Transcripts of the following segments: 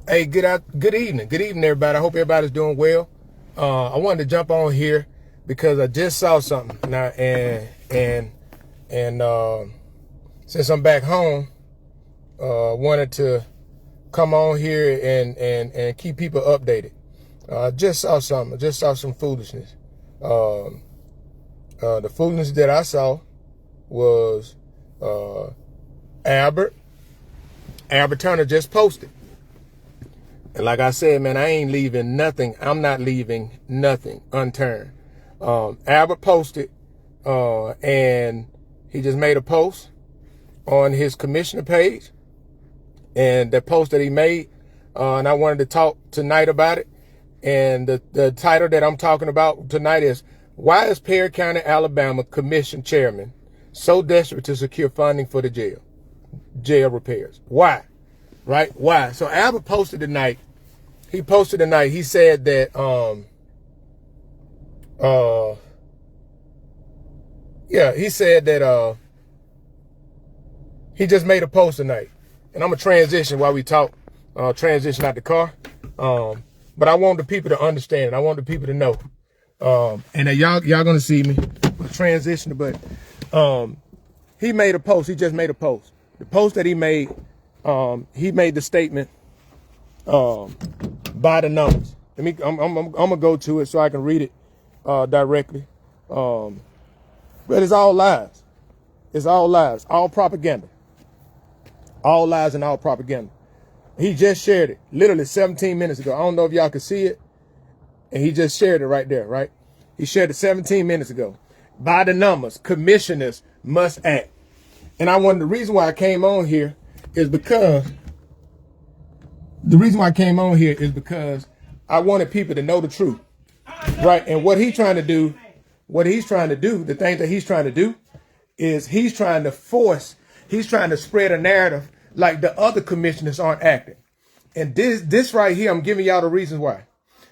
Hey, good evening, everybody. I hope everybody's doing well. I wanted to jump on here because I just saw something now, and since I'm back home, wanted to come on here and keep people updated. Just saw something. I just saw some foolishness. The foolishness that I saw was Albert Turner just posted. And like I said, man, I ain't leaving nothing. I'm not leaving nothing unturned. Albert posted, and he just made a post on his commissioner page. And the post that he made, and I wanted to talk tonight about it. And the title that I'm talking about tonight is, why is Perry County, Alabama Commission Chairman so desperate to secure funding for the jail repairs? Why? Right? Why? So Albert posted tonight. He said that he just made a post tonight. And I'm gonna transition while we talk, transition out the car. But I want the people to understand. I want the people to know. And y'all gonna see me transition, but he made a post. He just made a post. The post that he made the statement by the numbers. I'm gonna go to it so I can read it directly. But it's all lies. It's all lies, all propaganda. All lies and all propaganda. He just shared it literally 17 minutes ago. I don't know if y'all can see it. And he just shared it right there, right? He shared it 17 minutes ago. By the numbers, commissioners must act. And the reason why I came on here is because I wanted people to know the truth, right? And what he's trying to do, the thing that he's trying to do is he's trying to spread a narrative like the other commissioners aren't acting. And this right here, I'm giving y'all the reason why.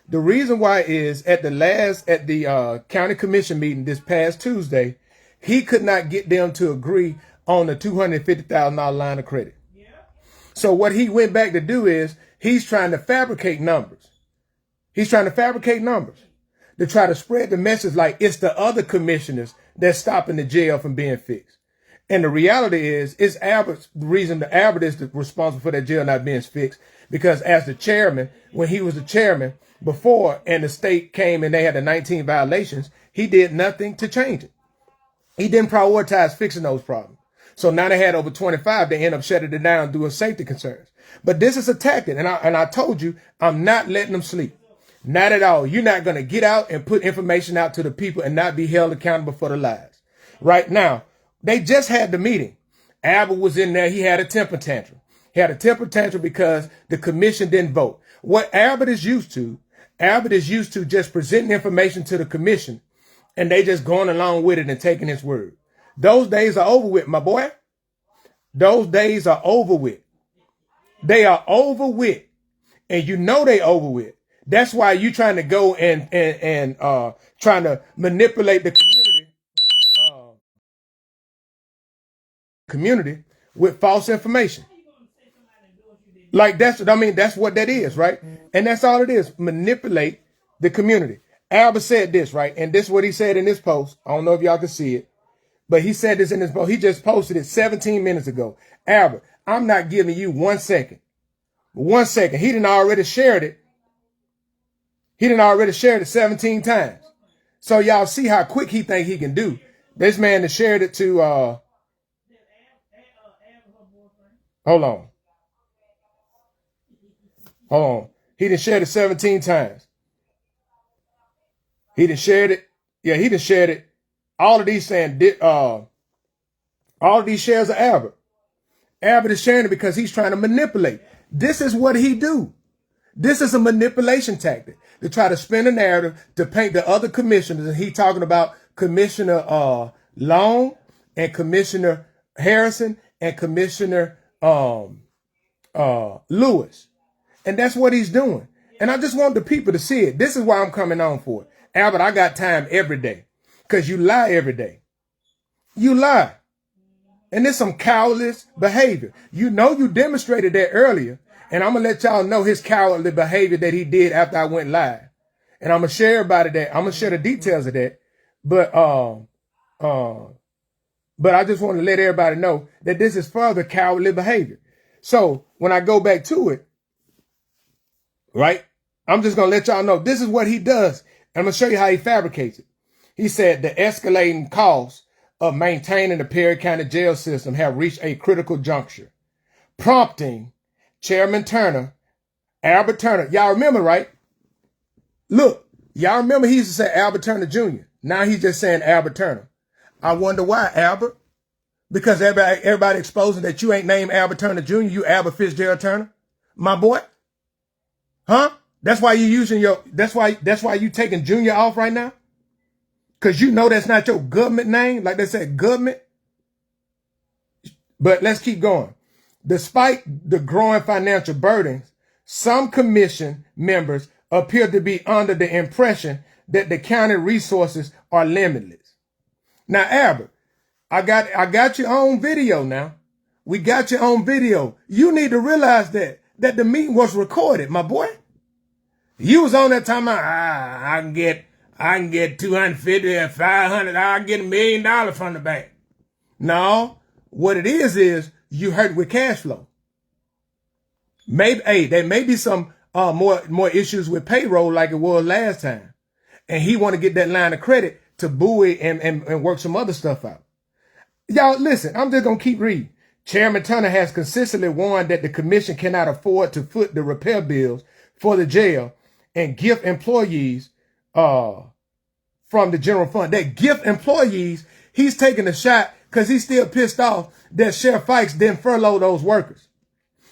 The reason why is at the county commission meeting this past Tuesday, he could not get them to agree on the $250,000 line of credit. So what he went back to do is he's trying to fabricate numbers. He's trying to fabricate numbers to try to spread the message like it's the other commissioners that's stopping the jail from being fixed. And the reality is, it's Albert's the reason that Albert is responsible for that jail not being fixed. Because as the chairman, when he was the chairman before and the state came and they had the 19 violations, he did nothing to change it. He didn't prioritize fixing those problems. So now they had over 25. They end up shutting it down due to safety concerns. But this is a tactic. And I told you, I'm not letting them sleep. Not at all. You're not going to get out and put information out to the people and not be held accountable for the lies. Right now, they just had the meeting. Albert was in there. He had a temper tantrum. He had a temper tantrum because the commission didn't vote. What Albert is used to just presenting information to the commission and they just going along with it and taking his word. Those days are over with, my boy. Those days are over with. They are over with. And you know they over with. That's why you trying to go and trying to manipulate the community with false information. Like that's what that is, right? And that's all it is. Manipulate the community. Albert said this, right? And this is what he said in this post. I don't know if y'all can see it, but he said this in his post. He just posted it 17 minutes ago. Albert, I'm not giving you 1 second. 1 second. He didn't already shared it. He didn't already shared it 17 times. So y'all see how quick he think he can do. This man has shared it to hold on. He done shared it 17 times. He done shared it. Yeah, he done shared it. All of these all of these shares are Albert. Albert is sharing it because he's trying to manipulate. This is what he do. This is a manipulation tactic to try to spin a narrative to paint the other commissioners. And he talking about Commissioner Long and Commissioner Harrison and Commissioner Lewis. And that's what he's doing. And I just want the people to see it. This is why I'm coming on for it. Albert, I got time every day because you lie every day. You lie. And there's some cowardly behavior. You know you demonstrated that earlier. And I'm going to let y'all know his cowardly behavior that he did after I went live. And I'm going to share about it. I'm going to share the details of that. But I just want to let everybody know that this is further cowardly behavior. So when I go back to it, right, I'm just going to let y'all know this is what he does. And I'm going to show you how he fabricates it. He said the escalating costs of maintaining the Perry County jail system have reached a critical juncture, prompting Chairman Albert Turner. Y'all remember, right? Look, y'all remember he used to say Albert Turner Jr. Now he's just saying Albert Turner. I wonder why, Albert? Because everybody exposing that you ain't named Albert Turner Jr., you Albert Fitzgerald Turner, my boy. Huh? That's why you using that's why you taking Junior off right now? Because you know that's not your government name, like they said, government. But let's keep going. Despite the growing financial burdens, some commission members appear to be under the impression that the county resources are limitless. Now, Albert, I got you on video now. We got you on video. You need to realize that the meeting was recorded, my boy. You was on that time. I can get 250 or 500. I can get $1 million from the bank. No, what it is you hurt with cash flow. Maybe, there may be some more issues with payroll like it was last time, and he want to get that line of credit to buoy and work some other stuff out. Y'all, listen, I'm just going to keep reading. Chairman Turner has consistently warned that the commission cannot afford to foot the repair bills for the jail and gift employees from the general fund. That gift employees, he's taking a shot because he's still pissed off that Sheriff Fikes didn't furlough those workers.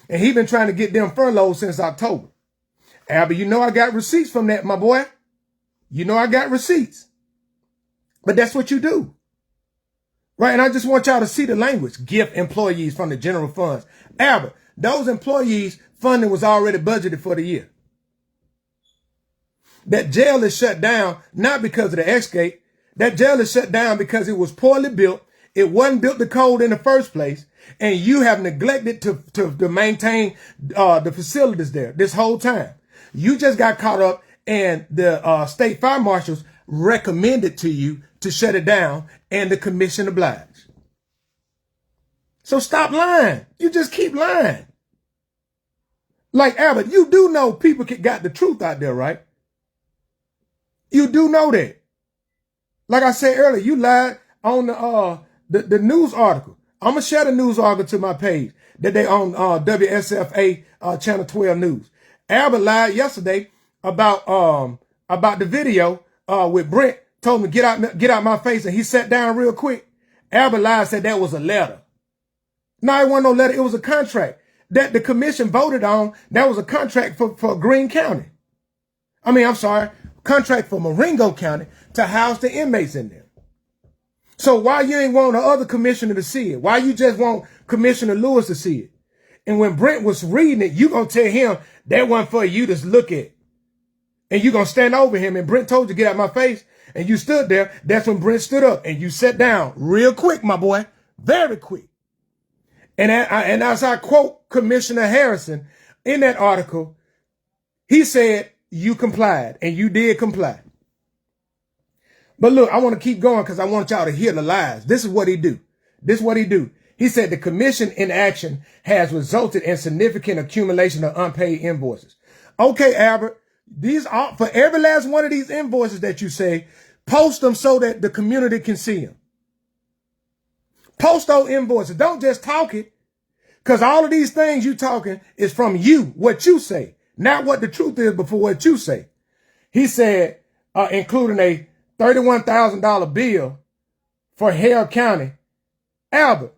And he's been trying to get them furloughed since October. Albert, you know I got receipts from that, my boy. You know I got receipts. But that's what you do. Right, and I just want y'all to see the language. Gift employees from the general funds. Albert, those employees' funding was already budgeted for the year. That jail is shut down, not because of the escape. That jail is shut down because it was poorly built. It wasn't built to code in the first place. And you have neglected to maintain the facilities there this whole time. You just got caught up and the state fire marshals recommended to you to shut it down, and the commission obliged. So stop lying. You just keep lying. Like, Albert, you do know people got the truth out there, right? You do know that. Like I said earlier, you lied on the news article. I'm going to share the news article to my page that they on WSFA Channel 12 News. Albert lied yesterday about the video with Brent. Told me get out my face, and he sat down real quick. Albert lied, said that was a letter. No, it wasn't no letter. It was a contract that the commission voted on. That was a contract for Greene County. Contract for Marengo County to house the inmates in there. So why you ain't want the other commissioner to see it? Why you just want Commissioner Lewis to see it? And when Brent was reading it, you gonna tell him that wasn't for you to look at. And you gonna stand over him, and Brent told you get out my face. And you stood there. That's when Brent stood up and you sat down real quick, my boy, very quick. And as I quote Commissioner Harrison in that article, he said, you complied, and you did comply. But look, I want to keep going because I want y'all to hear the lies. This is what he do. He said the commission inaction has resulted in significant accumulation of unpaid invoices. Okay, Albert. These are for every last one of these invoices that you say, post them so that the community can see them. Post those invoices. Don't just talk it. Because all of these things you talking is from you, what you say, not what the truth is before what you say. He said, including a $31,000 bill for Hale County. Albert,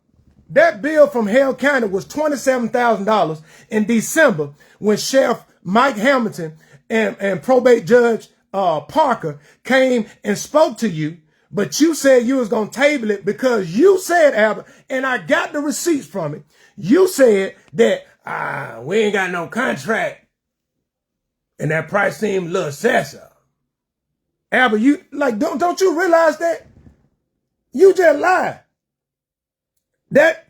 that bill from Hale County was $27,000 in December when Sheriff Mike Hamilton and probate judge Parker came and spoke to you, but you said you was going to table it because you said, Albert, and I got the receipts from it. You said that we ain't got no contract and that price seemed a little excessive. Albert, you don't you realize that? You just lied. That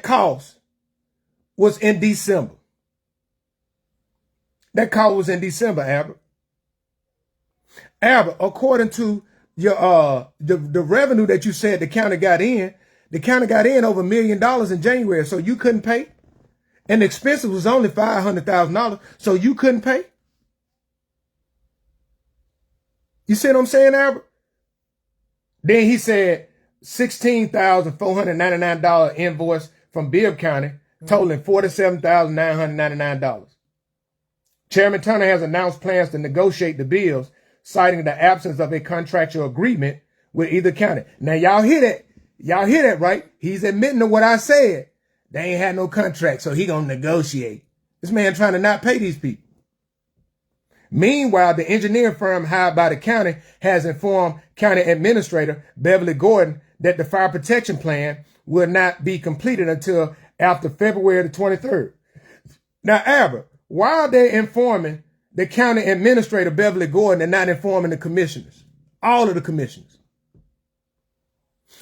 cost was in December. That call was in December, Albert. Albert, according to your the revenue that you said the county got in over $1 million in January, so you couldn't pay. And the expenses was only $500,000, so you couldn't pay. You see what I'm saying, Albert? Then he said $16,499 invoice from Bibb County, totaling $47,999. Chairman Turner has announced plans to negotiate the bills, citing the absence of a contractual agreement with either county. Now, y'all hear that? Y'all hear that, right? He's admitting to what I said. They ain't had no contract, so he gonna negotiate. This man trying to not pay these people. Meanwhile, the engineering firm hired by the county has informed County Administrator Beverly Gordon that the fire protection plan will not be completed until after February the 23rd. Now, Albert, why are they informing the County Administrator Beverly Gordon and not informing the commissioners? All of the commissioners.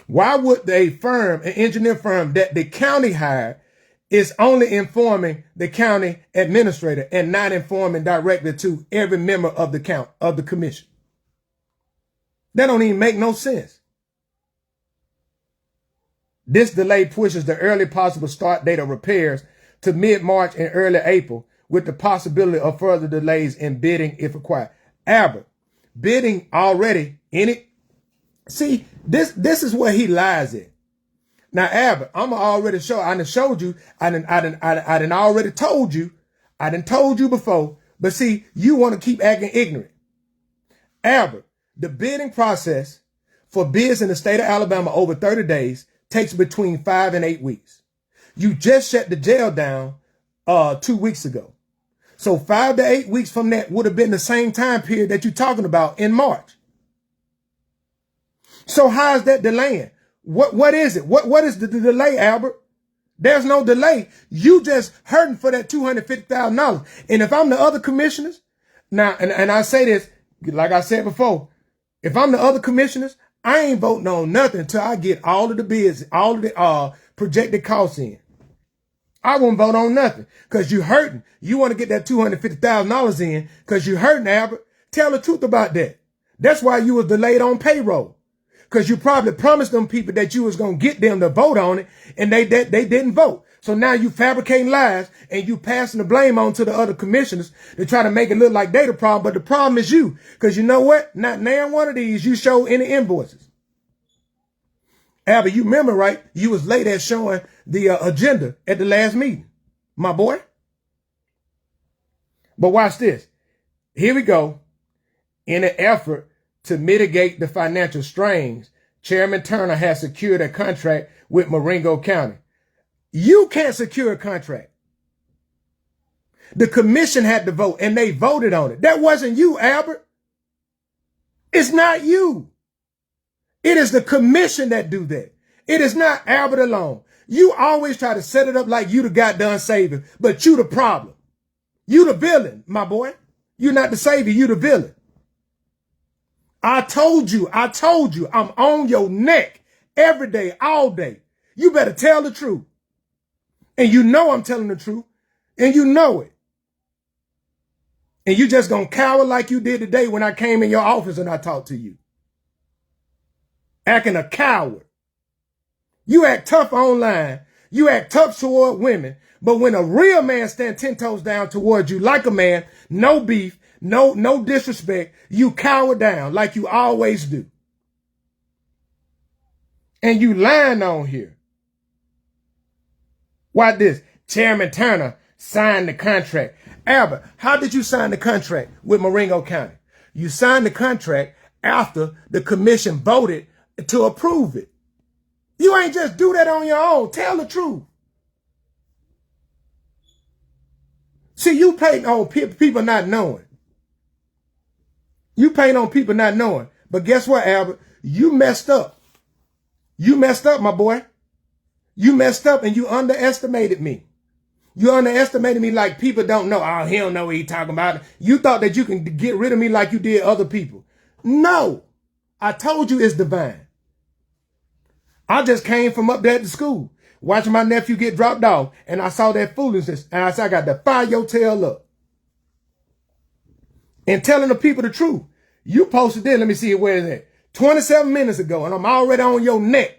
Why would an engineer firm that the county hired is only informing the county administrator and not informing directly to every member of the commission? That don't even make no sense. This delay pushes the early possible start date of repairs to mid-March and early April, with the possibility of further delays in bidding if required. Albert, bidding already in it. See, this is where he lies at. Now, Albert, I'm already show. I done showed you. I done already told you. I done told you before. But see, you want to keep acting ignorant. Albert, the bidding process for bids in the state of Alabama over 30 days takes between 5 and 8 weeks. You just shut the jail down 2 weeks ago. So 5 to 8 weeks from that would have been the same time period that you're talking about in March. So how is that delaying? What is it? What is the delay, Albert? There's no delay. You just hurting for that $250,000. And if I'm the other commissioners, now, and I say this, like I said before, if I'm the other commissioners, I ain't voting on nothing until I get all of the bids, all of the projected costs in. I won't vote on nothing because you hurting. You want to get that $250,000 in because you hurting, Albert. Tell the truth about that. That's why you was delayed on payroll, because you probably promised them people that you was going to get them to vote on it, and they didn't vote. So now you fabricating lies and you passing the blame on to the other commissioners to try to make it look like they the problem. But the problem is you, because you know what? Not now one of these you show any invoices. Albert, you remember, right? You was late at showing the agenda at the last meeting, my boy. But watch this. Here we go. In an effort to mitigate the financial strains, Chairman Turner has secured a contract with Marengo County. You can't secure a contract. The commission had to vote, and they voted on it. That wasn't you, Albert. It's not you. It is the commission that do that. It is not Albert alone. You always try to set it up like you the goddamn savior, but you the problem. You the villain, my boy. You're not the savior, you the villain. I told you, I'm on your neck every day, all day. You better tell the truth. And you know I'm telling the truth, and you know it. And you just gonna cower like you did today when I came in your office and I talked to you. Acting a coward. You act tough online. You act tough toward women. But when a real man stands 10 toes down towards you like a man, no beef, no disrespect, you cower down like you always do. And you lying on here. Watch this. Chairman Turner signed the contract. Albert, how did you sign the contract with Marengo County? You signed the contract after the commission voted to approve it. You ain't just do that on your own. Tell the truth. See, you paint on people not knowing. You paint on people not knowing. But guess what, Albert? You messed up. You messed up, my boy. You messed up and you underestimated me. You underestimated me like people don't know. Oh, he don't know what he's talking about. You thought that you can get rid of me like you did other people. No. I told you it's divine. I just came from up there at the school. watching my nephew get dropped off, and I saw that foolishness, and I said, I got to fire your tail up. And telling the people the truth. You posted this, let me see where is it, 27 minutes ago, and I'm already on your neck.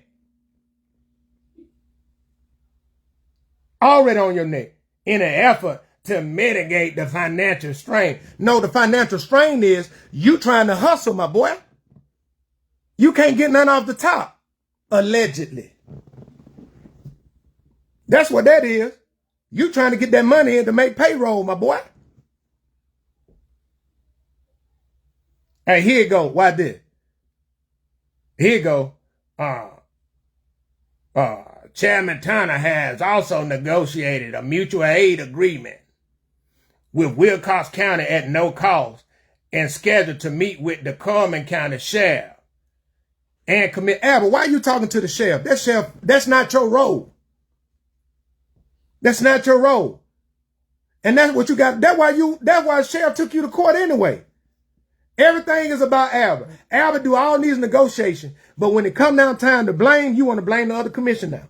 Already on your neck. In an effort to mitigate the financial strain. No, the financial strain is you trying to hustle, my boy. You can't get none off the top. Allegedly. That's what that is. You trying to get that money in to make payroll, my boy. Hey, here you go. Why this? Here you go. Chairman Turner has also negotiated a mutual aid agreement with Wilcox County at no cost and scheduled to meet with the Coleman County Sheriff and commit. Albert, why are you talking to the sheriff? That sheriff, that's not your role. That's not your role. And that's what you got. That's why the sheriff took you to court anyway. Everything is about Albert. Albert do all these negotiations, but when it come down time to blame, you want to blame the other commissioner.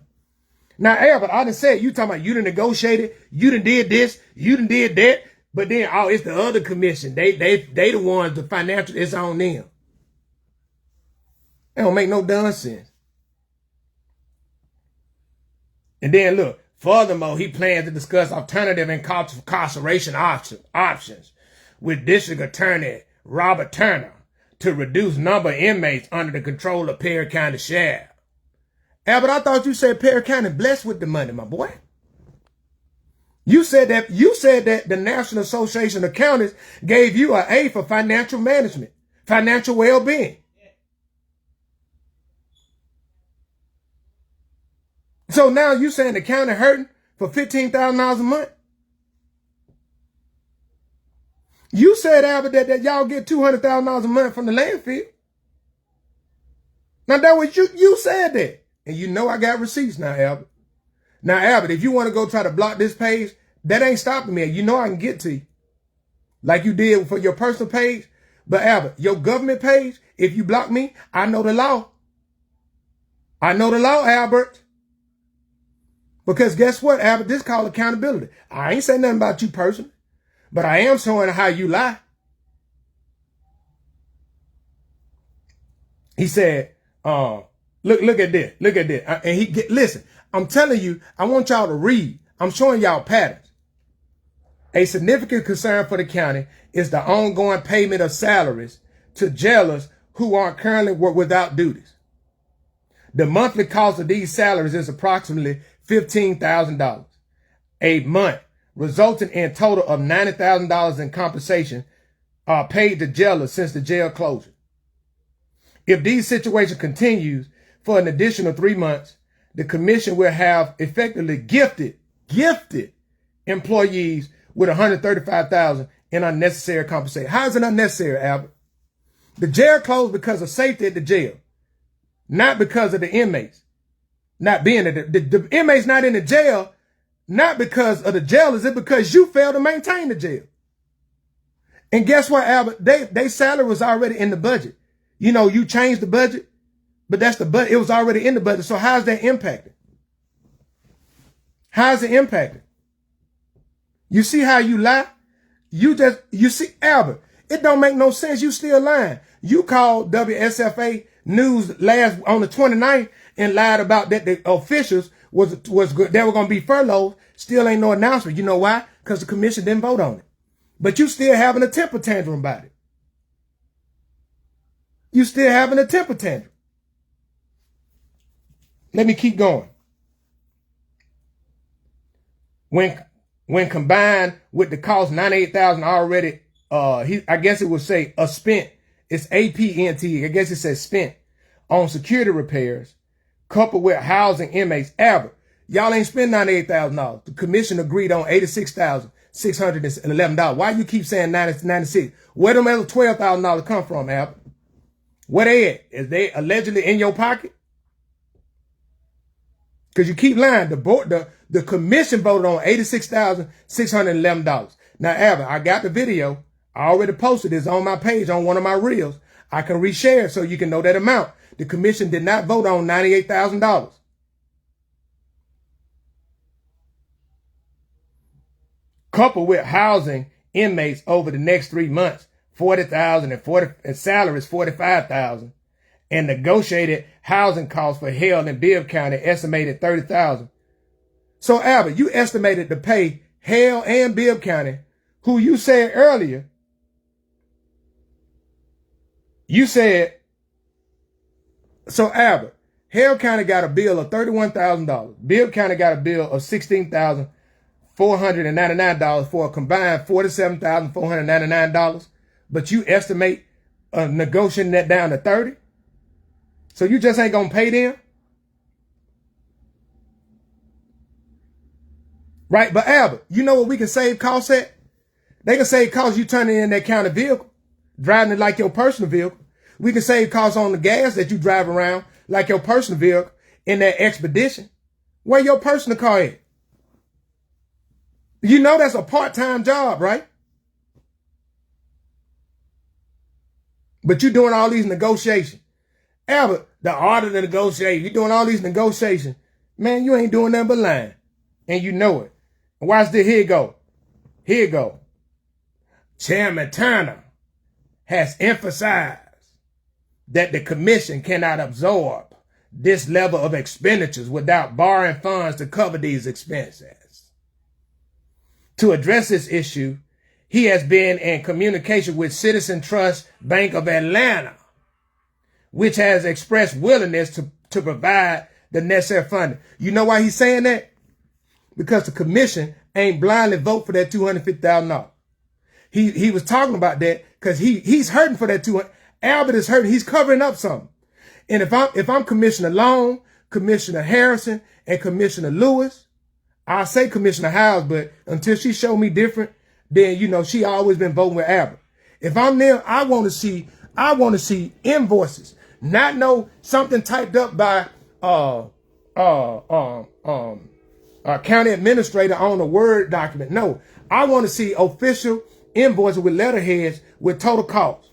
Now, Albert, I done said, you talking about you done negotiated, you done did this, you done did that, but then, oh, it's the other commission. They the ones, the financial, it's on them. That don't make no darn sense. And then look, furthermore, he plans to discuss alternative incarceration options with District Attorney Robert Turner to reduce number of inmates under the control of Perry County Sheriff. Albert, I thought you said Perry County blessed with the money, my boy. You said that the National Association of Counties gave you an A for financial management, financial well-being. So now you saying the county hurting for $15,000 a month? You said, Albert, that y'all get $200,000 a month from the landfill. Now that was you said that. And you know I got receipts now, Albert. Now, Albert, if you want to go try to block this page, that ain't stopping me. You know I can get to you. Like you did for your personal page. But Albert, your government page, if you block me, I know the law. I know the law, Albert. Because guess what, Albert? This is called accountability. I ain't saying nothing about you personally. But I am showing how you lie. He said, look at this. Look at this. And listen, I'm telling you, I want y'all to read. I'm showing y'all patterns. A significant concern for the county is the ongoing payment of salaries to jailers who are currently without duties. The monthly cost of these salaries is approximately $15,000 a month, resulting in a total of $90,000 in compensation paid to jailers since the jail closure. If these situation continues for an additional 3 months, the commission will have effectively gifted employees with $135,000 in unnecessary compensation. How is it unnecessary, Albert? The jail closed because of safety at the jail, not because of the inmates not being there. The inmates not in the jail, not because of the jailers, it's because you failed to maintain the jail. And guess what, Albert? They salary was already in the budget. You know, you changed the budget, but that's the budget. It was already in the budget. So how's that impacted? How's it impacted? You see how you lie? You see, Albert, it don't make no sense. You still lying. You called WSFA News on the 29th and lied about that the officials was good. They were going to be furloughed. Still ain't no announcement. You know why? Because the commission didn't vote on it. But you still having a temper tantrum about it. You still having a temper tantrum. Let me keep going. When combined with the cost, $98,000 already, I guess it would say spent. It's APNT. I guess it says spent on security repairs, coupled with housing inmates. Albert, y'all ain't spend $98,000. The commission agreed on $86,611. Why you keep saying 96? Where them other $12,000 come from, Albert? Where they at? Is they allegedly in your pocket? Because you keep lying. The commission voted on $86,611. Now, Albert, I got the video. I already posted this on my page on one of my reels. I can reshare it so you can know that amount. The commission did not vote on $98,000. coupled with housing inmates over the next 3 months, 40,000 and salaries 45,000, and negotiated housing costs for Hale and Bibb County estimated 30,000. So Albert, you estimated to pay Hale and Bibb County, who you said earlier, so Albert, Hale County got a bill of $31,000. Bibb County got a bill of $16,499 for a combined $47,499. But you estimate negotiating that down to 30. So you just ain't gonna pay them, right? But Albert, you know what we can save costs at? They can save costs you turning in that county vehicle, driving it like your personal vehicle. We can save costs on the gas that you drive around like your personal vehicle in that expedition. Where your personal car at? You know that's a part-time job, right? But you're doing all these negotiations. Albert, the art of the negotiation, you're doing all these negotiations. Man, you ain't doing nothing but lying. And you know it. And watch this. Here you go. Here you go. Chairman Turner has emphasized that the commission cannot absorb this level of expenditures without borrowing funds to cover these expenses. To address this issue, he has been in communication with Citizen Trust Bank of Atlanta, which has expressed willingness to provide the necessary funding. You know why he's saying that? Because the commission ain't blindly vote for that $250,000. He was talking about that because he's hurting for that $200,000. Albert is hurting. He's covering up something. And if I'm Commissioner Long, Commissioner Harrison, and Commissioner Lewis, I say Commissioner Howes, but until she showed me different, then you know she always been voting with Albert. If I'm there, I want to see invoices, not know something typed up by a county administrator on a Word document. No, I want to see official invoices with letterheads with total cost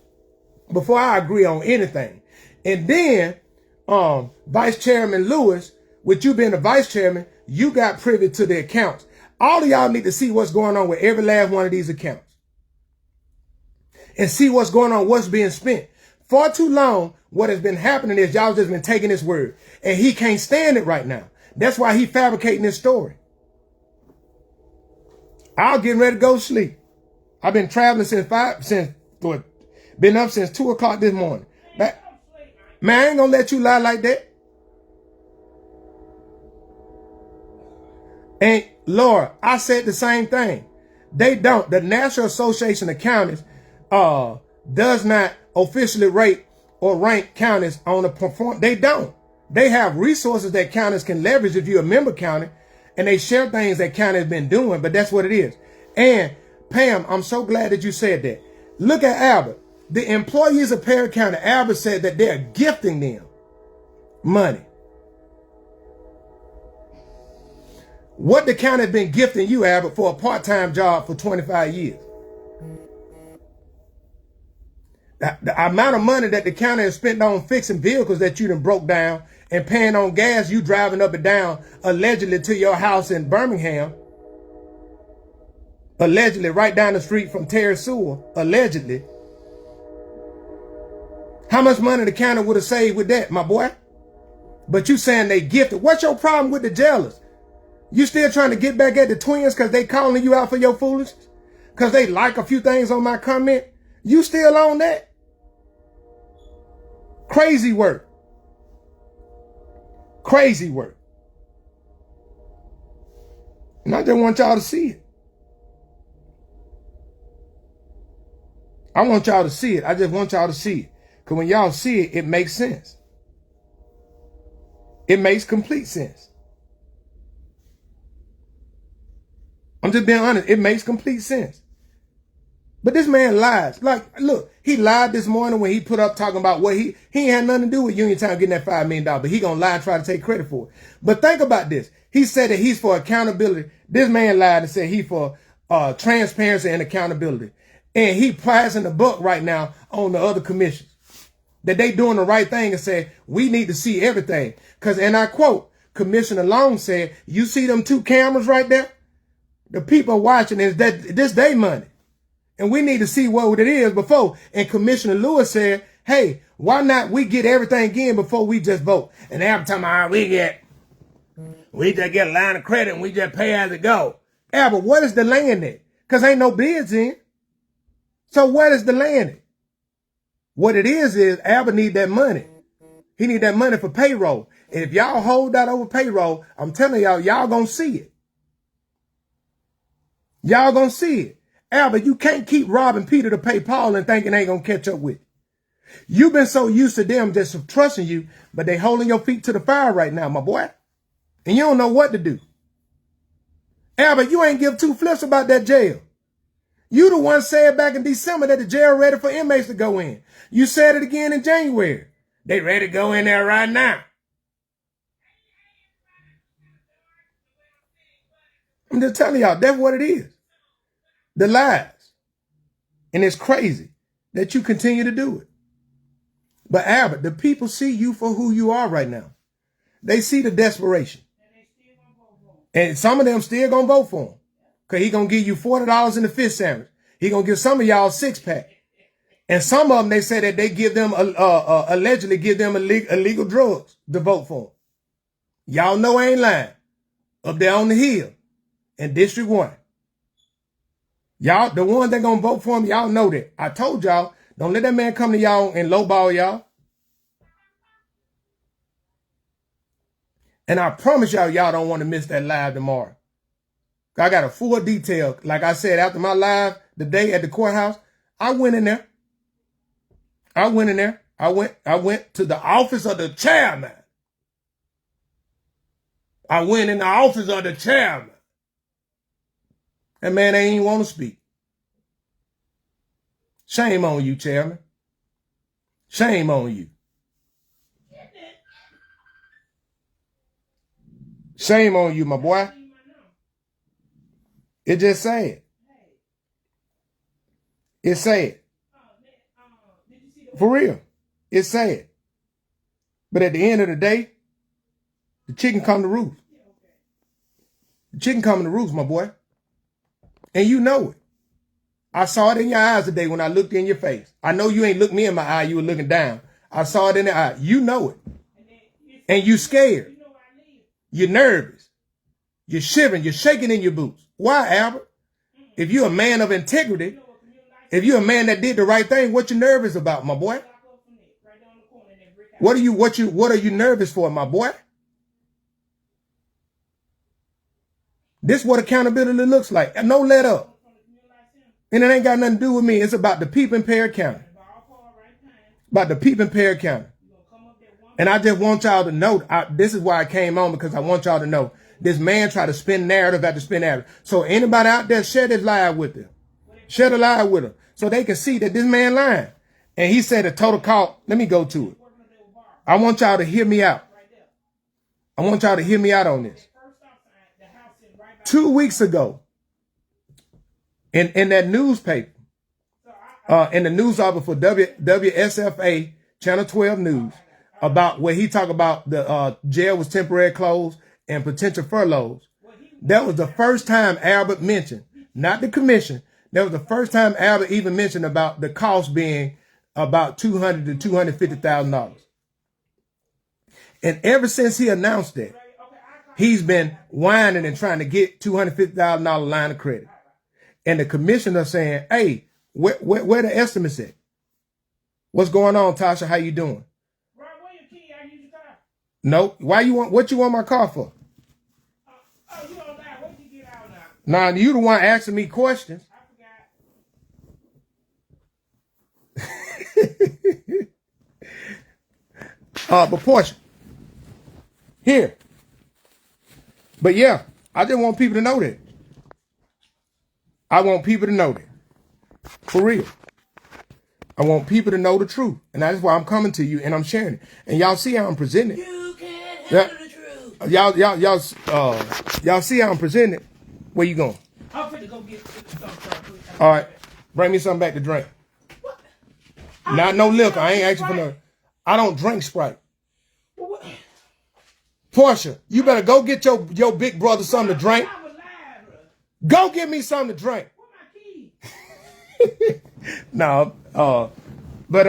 before I agree on anything. And then Vice Chairman Lewis, with you being the vice chairman, you got privy to the accounts. All of y'all need to see what's going on with every last one of these accounts and see what's going on, what's being spent. For too long, what has been happening is y'all just been taking his word, and he can't stand it right now. That's why he fabricating this story. I'm getting ready to go to sleep. I've been traveling been up since 2 o'clock this morning. Man, I ain't gonna let you lie like that. And Laura, I said the same thing. They don't. The National Association of Counties does not officially rate or rank counties on the performance. They don't. They have resources that counties can leverage if you're a member county, and they share things that county has been doing, but that's what it is. And Pam, I'm so glad that you said that. Look at Albert. The employees of Perry County, Albert said that they're gifting them money. What the county has been gifting you, Albert, for a part-time job for 25 years. The amount of money that the county has spent on fixing vehicles that you done broke down and paying on gas you driving up and down allegedly to your house in Birmingham. Allegedly right down the street from Terry Sewell. Allegedly. How much money the county would have saved with that, my boy? But you saying they gifted. What's your problem with the jailers? You still trying to get back at the twins because they calling you out for your foolishness? Because they like a few things on my comment? You still on that? Crazy work. Crazy work. And I just want y'all to see it. I want y'all to see it. I just want y'all to see it. Because when y'all see it, it makes sense. It makes complete sense. I'm just being honest. It makes complete sense. But this man lies. Like, look, he lied this morning when he put up talking about what he ain't had nothing to do with Uniontown getting that $5 million, but he gonna lie and try to take credit for it. But think about this. He said that he's for accountability. This man lied and said he for transparency and accountability. And he passing the buck right now on the other commissions. That they doing the right thing and say, we need to see everything. Because, and I quote, Commissioner Long said, you see them 2 cameras right there? The people watching is that this day money. And we need to see what it is before. And Commissioner Lewis said, hey, why not we get everything in before we just vote? And every time we just get a line of credit and we just pay as it go. Albert, what is the land at? Because ain't no bids in. So what is the land at? What it is Albert need that money. He need that money for payroll. And if y'all hold that over payroll, I'm telling y'all gonna see it. Y'all gonna see it. Albert, you can't keep robbing Peter to pay Paul and thinking they ain't gonna catch up with you. You've been so used to them just trusting you, but they holding your feet to the fire right now, my boy. And you don't know what to do. Albert, you ain't give two flips about that jail. You the one said back in December that the jail ready for inmates to go in. You said it again in January. They ready to go in there right now. I'm just telling y'all, that's what it is. The lies. And it's crazy that you continue to do it. But Albert, the people see you for who you are right now. They see the desperation. And some of them still gonna vote for him. Because he gonna give you $40 in the fish sandwich. He gonna give some of y'all a 6-pack. And some of them, they say that they give them, allegedly give them illegal drugs to vote for him. Y'all know I ain't lying. Up there on the hill in District 1. Y'all, the ones that gonna vote for him, y'all know that. I told y'all, don't let that man come to y'all and lowball y'all. And I promise y'all don't want to miss that live tomorrow. I got a full detail. Like I said, after my live the day at the courthouse, I went in there. I went to the office of the chairman. I went in the office of the chairman. That man ain't even want to speak. Shame on you, chairman. Shame on you. Shame on you, my boy. It just sad. It's sad. For real. It's sad. But at the end of the day, the chicken come to roost. The chicken come to roost, my boy. And you know it. I saw it in your eyes today when I looked in your face. I know you ain't looked me in my eye. You were looking down. I saw it in the eye. You know it. And you scared. You're nervous. You're shivering. You're shaking in your boots. Why, Albert? If you're a man of integrity, if you're a man that did the right thing, what you nervous about, my boy? What are you nervous for, my boy? This is what accountability looks like. No let up. And it ain't got nothing to do with me. It's about the people in Perry County. About the people in Perry County. And I just want y'all to know, this is why I came on, because I want y'all to know, this man tried to spin narrative after spin narrative. So anybody out there, share this live with them. Share the live with them. So they can see that this man lying. And he said a total call. Let me go to it. I want y'all to hear me out. I want y'all to hear me out on this. 2 weeks ago, in that newspaper, in the news article for WSFA, Channel 12 News, about where he talked about the jail was temporarily closed and potential furloughs. That was the first time Albert mentioned, not the commission. That was the first time Albert even mentioned about the cost being about $200,000 to $250,000. And ever since he announced that, he's been whining and trying to get $250,000 line of credit. And the commissioner saying, hey, where the estimates at? What's going on, Tasha? How you doing? No. What you want my car for? You don't lie. What did you get out now? Nah, you the one asking me questions. I forgot. But portion. Here. But yeah, I just want people to know that. I want people to know that. For real. I want people to know the truth. And that's why I'm coming to you and I'm sharing it. And y'all see how I'm presenting. You can't handle the truth. Y'all see how I'm presenting it. Where you going? I'm finna go get something. All right. Bring me something back to drink. What? Not no liquor. I ain't asking for no. I don't drink Sprite. What? Portia, you better go get your big brother something to drink. I was live, bro. Go get me something to drink. Where my keys? No, but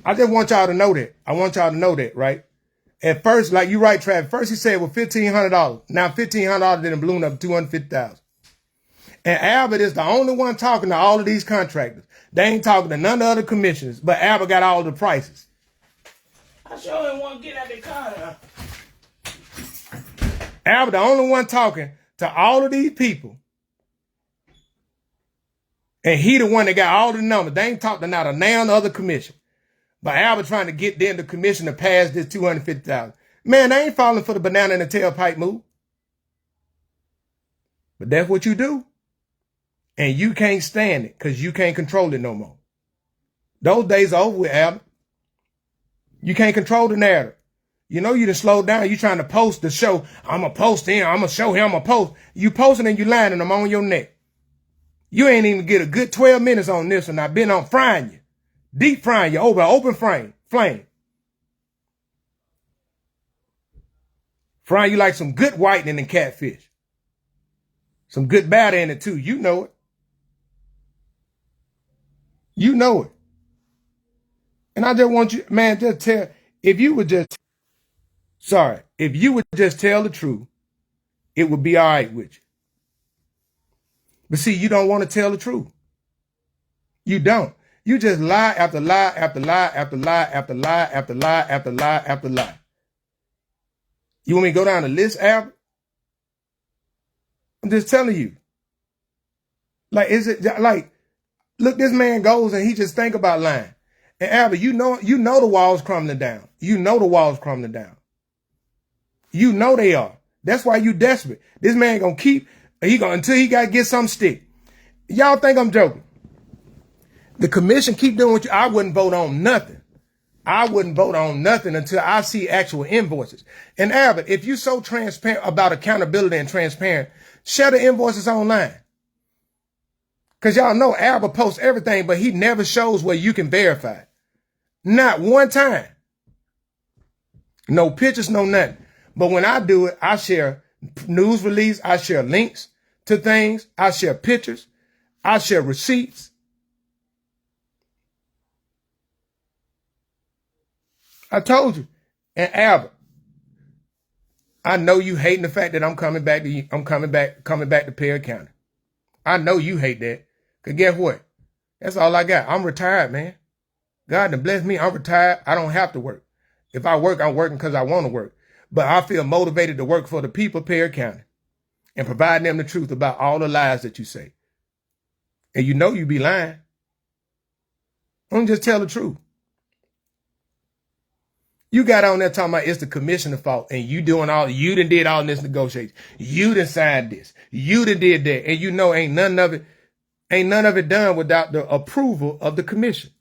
I just want y'all to know that. I want y'all to know that, right? At first, like you right, Travis. First he said, well, $1,500. Now $1,500 didn't balloon up to $250,000. And Albert is the only one talking to all of these contractors. They ain't talking to none of the other commissioners, but Albert got all the prices. I sure didn't want to get out the car now. Albert the only one talking to all of these people. And he the one that got all the numbers. They ain't talking to not a damn other commission. But Albert trying to get them the commission to pass this $250,000. Man, they ain't falling for the banana in the tailpipe move. But that's what you do. And you can't stand it because you can't control it no more. Those days are over with, Albert. You can't control the narrative. You know you done slowed down. You trying to post the show. I'm going to post him. I'm going to show him. I'm going to post. You posting and you lying and I'm on your neck. You ain't even get a good 12 minutes on this and I've been on frying you. Deep frying you over an open flame. Frying you like some good whitening and catfish. Some good batter in it too. You know it. You know it. And I just want you, man, just tell, if you would just tell the truth, it would be all right with you. But see, you don't want to tell the truth. You don't. You just lie after lie after lie after lie after lie after lie after lie after lie. You want me to go down the list, Albert? I'm just telling you. Like, is it like, look, this man goes and he just think about lying. And Albert, you know the walls crumbling down. You know the walls crumbling down. You know they are. That's why you desperate. This man gonna keep, until he gotta get some stick. Y'all think I'm joking. The commission keep doing what I wouldn't vote on nothing. I wouldn't vote on nothing until I see actual invoices. And Albert, if you're so transparent about accountability and transparent, share the invoices online. Because y'all know Albert posts everything, but he never shows where you can verify it. Not one time. No pictures, no nothing. But when I do it, I share news release, I share links to things, I share pictures, I share receipts. I told you. And Albert, I know you hating the fact that I'm coming back to Perry County. I know you hate that. Cause guess what? That's all I got. I'm retired, man. God done blessed me. I'm retired. I don't have to work. If I work, I'm working because I want to work. But I feel motivated to work for the people of Perry County and provide them the truth about all the lies that you say. And you know you be lying. Don't just tell the truth. You got on there talking about it's the commissioner's fault and you done did all this negotiation. You done signed this. You done did that. And you know ain't none of it done without the approval of the commission.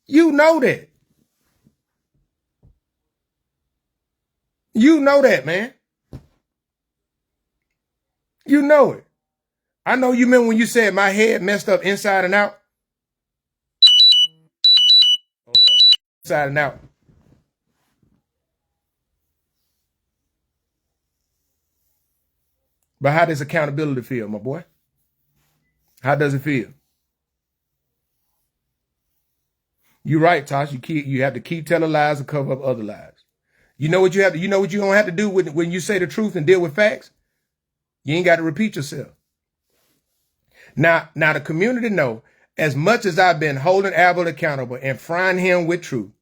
You know that. You know that, man. You know it. I know you remember when you said my head messed up inside and out. Hold on. Inside and out. But how does accountability feel, my boy? How does it feel? You're right, Tosh. You have to keep telling lies and cover up other lies. You know what you don't have to do when you say the truth and deal with facts? You ain't got to repeat yourself. Now the community know, as much as I've been holding Albert accountable and frying him with truth,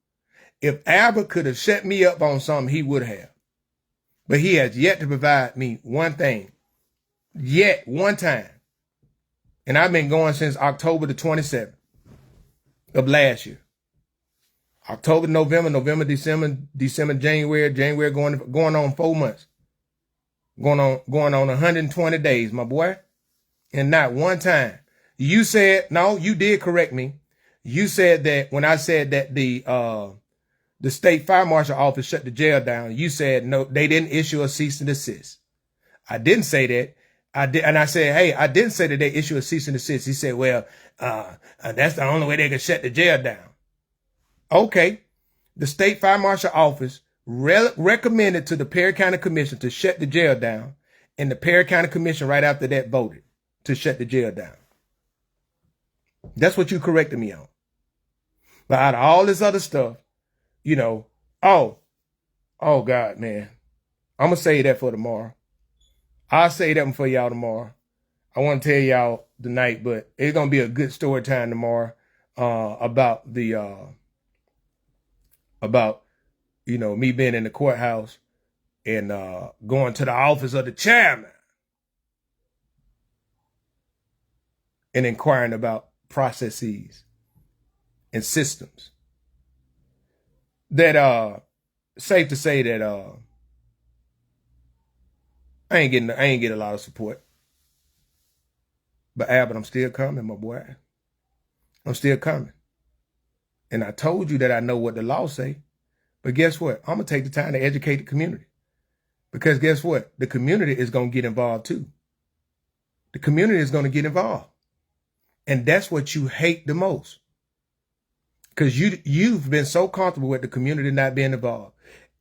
if Albert could have set me up on something, he would have. But he has yet to provide me one thing. Yet one time. And I've been going since October the 27th of last year. October, November, December, January going on 4 months. Going on 120 days, my boy. And not one time. You said, no, you did correct me. You said that when I said that the state fire marshal office shut the jail down, you said no, they didn't issue a cease and desist. I didn't say that. I did, and I said, hey, I didn't say that they issue a cease and desist. He said, well, that's the only way they can shut the jail down. Okay. The state fire marshal office recommended to the Perry County Commission to shut the jail down. And the Perry County Commission right after that voted to shut the jail down. That's what you corrected me on. But out of all this other stuff, you know, oh God, man. I'm going to say that for tomorrow. I'll say that one for y'all tomorrow. I want to tell y'all tonight, but it's going to be a good story time tomorrow about me being in the courthouse and going to the office of the chairman and inquiring about processes and systems that safe to say that I ain't getting a lot of support. But Albert, I'm still coming, my boy. I'm still coming. And I told you that I know what the law say. But guess what? I'm going to take the time to educate the community. Because guess what? The community is going to get involved too. The community is going to get involved. And that's what you hate the most. Because you've been so comfortable with the community not being involved.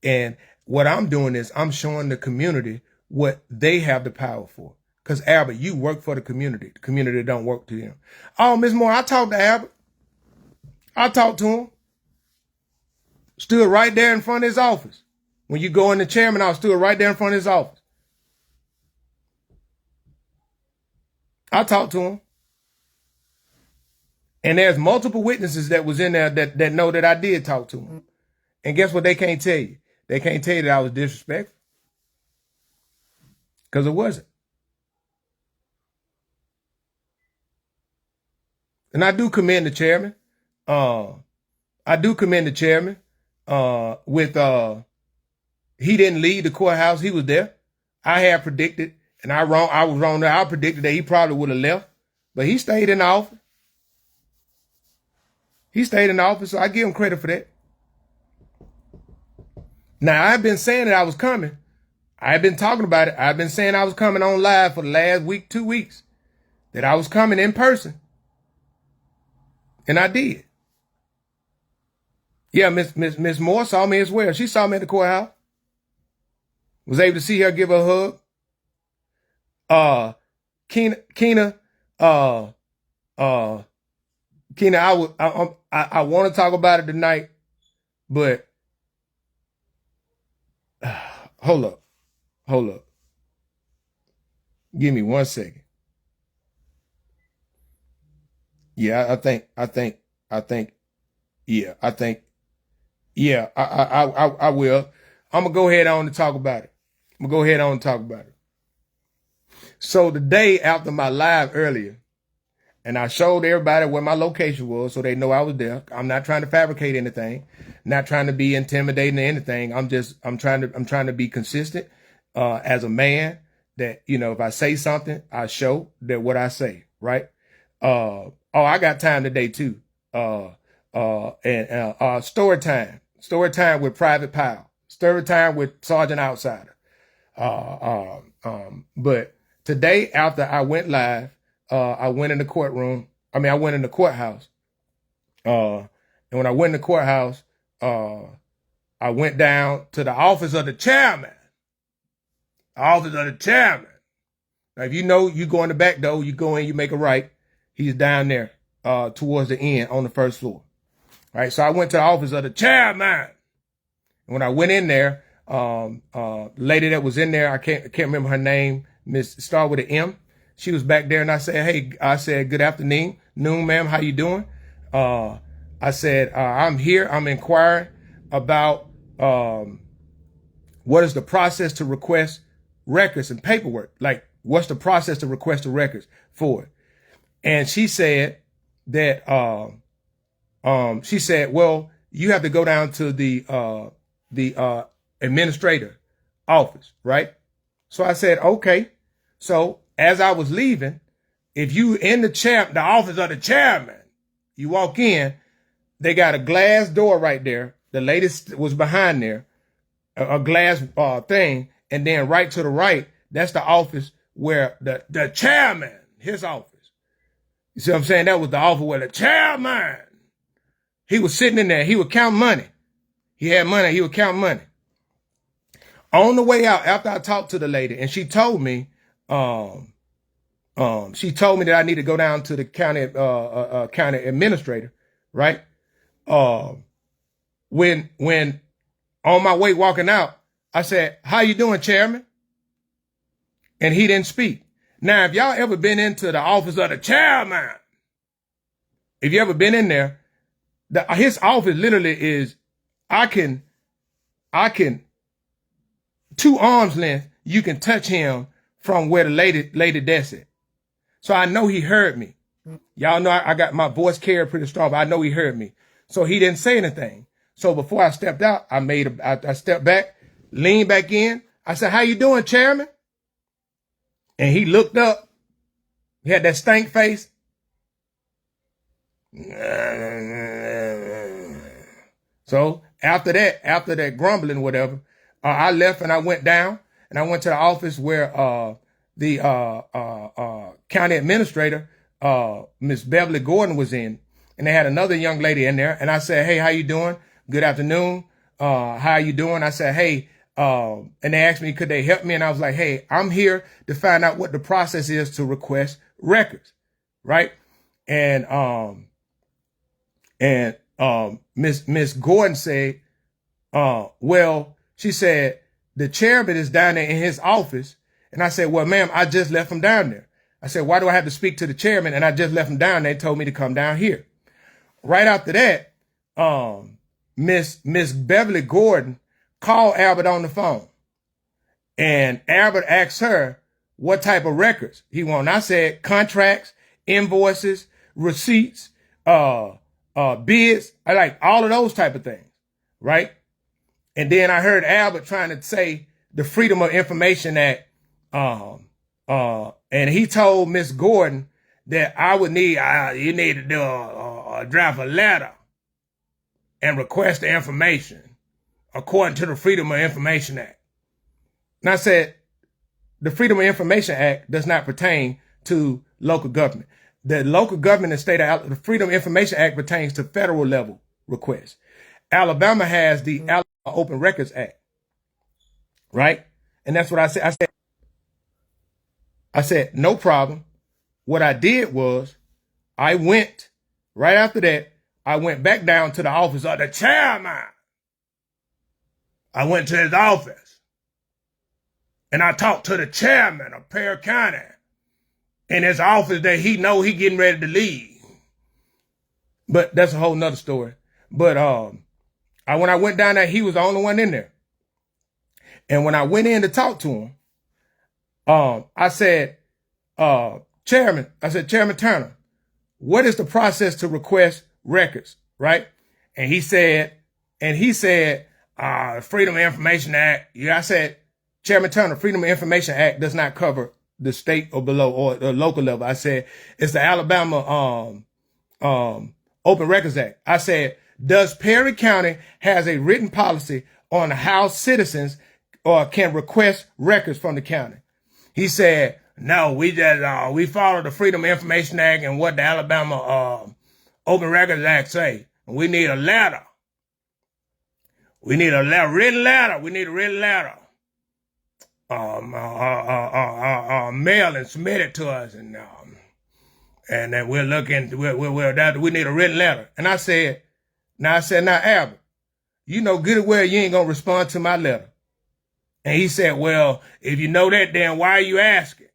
And what I'm doing is I'm showing the community what they have the power for. Because Albert, you work for the community. The community don't work to them. Oh, Ms. Moore, I talked to Albert. I talked to him. Stood right there in front of his office. When you go in the chairman, I stood right there in front of his office. I talked to him. And there's multiple witnesses that was in there that know that I did talk to him. And guess what they can't tell you? They can't tell you that I was disrespectful. Because it wasn't. And I do commend the chairman. He didn't leave the courthouse. He was there. I had predicted, and I was wrong there. I predicted that he probably would have left, but he stayed in the office. He stayed in the office, so I give him credit for that. Now, I've been saying that I was coming. I've been talking about it. I've been saying I was coming on live for the last week, 2 weeks, that I was coming in person. And I did. Yeah, Miss Moore saw me as well. She saw me at the courthouse. Was able to see her, give her a hug. Keena, I want to talk about it tonight, but hold up. Give me 1 second. Yeah, I think, I will. I'm going to go ahead on and talk about it. So the day after my live earlier, and I showed everybody where my location was so they know I was there. I'm not trying to fabricate anything, not trying to be intimidating or anything. I'm trying to be consistent as a man that, if I say something, I show that what I say, right? I got time today too. Story time with Private Powell, story time with Sergeant Outsider. But today after I went live, I went in the courthouse. And when I went in the courthouse, I went down to the office of the chairman. Now, if you go in the back door, you go in, you make a right. He's down there, towards the end on the first floor. All right. So I went to the office of the chairman. And when I went in there, lady that was in there, I can't remember her name, start with an M. She was back there and I said, good afternoon, ma'am. How you doing? I said, I'm here. I'm inquiring about, what is the process to request records and paperwork? Like, what's the process to request the records for it? And she said that, well, you have to go down to the administrator office, right? So I said, okay. So as I was leaving, if you in the office of the chairman, you walk in, they got a glass door right there. The lady was behind there, a glass thing. And then right to the right, that's the office where the chairman, his office. You see what I'm saying? That was the office where the chairman, he was sitting in there. He would count money. He had money. He would count money. On the way out, after I talked to the lady, and she told me that I need to go down to the county administrator, right? When on my way walking out, I said, "How you doing, Chairman?" And he didn't speak. Now, if y'all ever been into the office of the chairman, if you ever been in there, his office literally is, I can 2 arms length, you can touch him from where the lady desk is. So I know he heard me. Y'all know I got my voice carried pretty strong, but I know he heard me. So he didn't say anything. So before I stepped out, I stepped back, leaned back in. I said, "How you doing, Chairman?" And he looked up. He had that stank face. So after that grumbling, whatever, I left and I went down and I went to the office where the county administrator, Miss Beverly Gordon, was in, and they had another young lady in there. And I said, "Hey, how you doing? Good afternoon. How you doing?" I said, "Hey," and they asked me, could they help me? And I was like, "Hey, I'm here to find out what the process is to request records," right? And Miss Gordon said, well, she said, "The chairman is down there in his office." And I said, "Well, ma'am, I just left him down there." I said, "Why do I have to speak to the chairman? And I just left him down there. They told me to come down here." Right after that, Miss Beverly Gordon called Albert on the phone. And Albert asked her what type of records he wanted. I said, contracts, invoices, receipts, bids. I like all of those type of things, right? And then I heard Albert trying to say the Freedom of Information Act. And he told Miss Gordon that I would need, you need to do draft a letter and request the information according to the Freedom of Information Act. And I said, the Freedom of Information Act does not pertain to local government. The local government and state of the Freedom of Information Act pertains to federal level requests. Alabama has the Alabama Open Records Act, right? And that's what I said. I said, no problem. What I did was I went right after that. I went back down to the office of the chairman. I went to his office and I talked to the chairman of Perry County in his office that he know he getting ready to leave. But that's a whole nother story. But when I went down there, he was the only one in there. And when I went in to talk to him, I said, Chairman Turner, what is the process to request records, right? And he said, Freedom of Information Act. Yeah, I said, Chairman Turner, Freedom of Information Act does not cover the state or below or the local level. I said, it's the Alabama Open Records Act. I said, does Perry County has a written policy on how citizens can request records from the county? He said, no, we just, we follow the Freedom of Information Act and what the Alabama Open Records Act say. We need a letter. We need a written letter. We need a written letter. Mail and submit it to us. And then we'll look into, we need a written letter. And I said, now Albert, you know good and well you ain't going to respond to my letter. And he said, well, if you know that, then why are you asking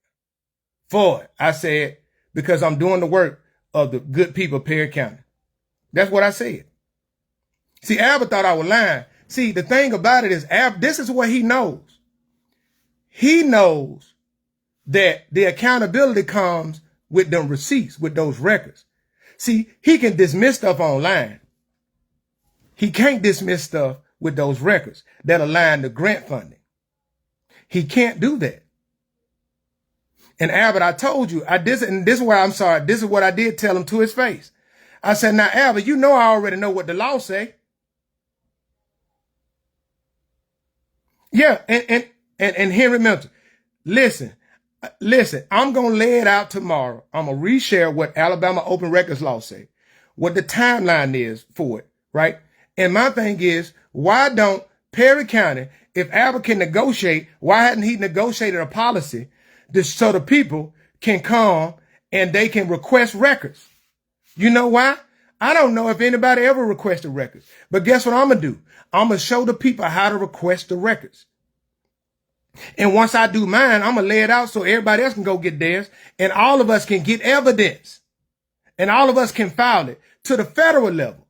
for it? I said, because I'm doing the work of the good people of Perry County. That's what I said. See, Albert thought I was lying. See, the thing about it is, Albert, this is what he knows. He knows that the accountability comes with them receipts, with those records. See, he can dismiss stuff online. He can't dismiss stuff with those records that align to grant funding. He can't do that. And Albert, I told you, and this is why I'm sorry. This is what I did tell him to his face. I said, now, Albert, you know I already know what the law say. Yeah, and Henry Milton, listen, I'm going to lay it out tomorrow. I'm going to reshare what Alabama Open Records law say, what the timeline is for it, right? And my thing is, why don't Perry County if Albert can negotiate, why hadn't he negotiated a policy so the people can come and they can request records? You know why? I don't know if anybody ever requested records. But guess what I'm going to do? I'm going to show the people how to request the records. And once I do mine, I'm going to lay it out so everybody else can go get theirs. And all of us can get evidence. And all of us can file it to the federal level.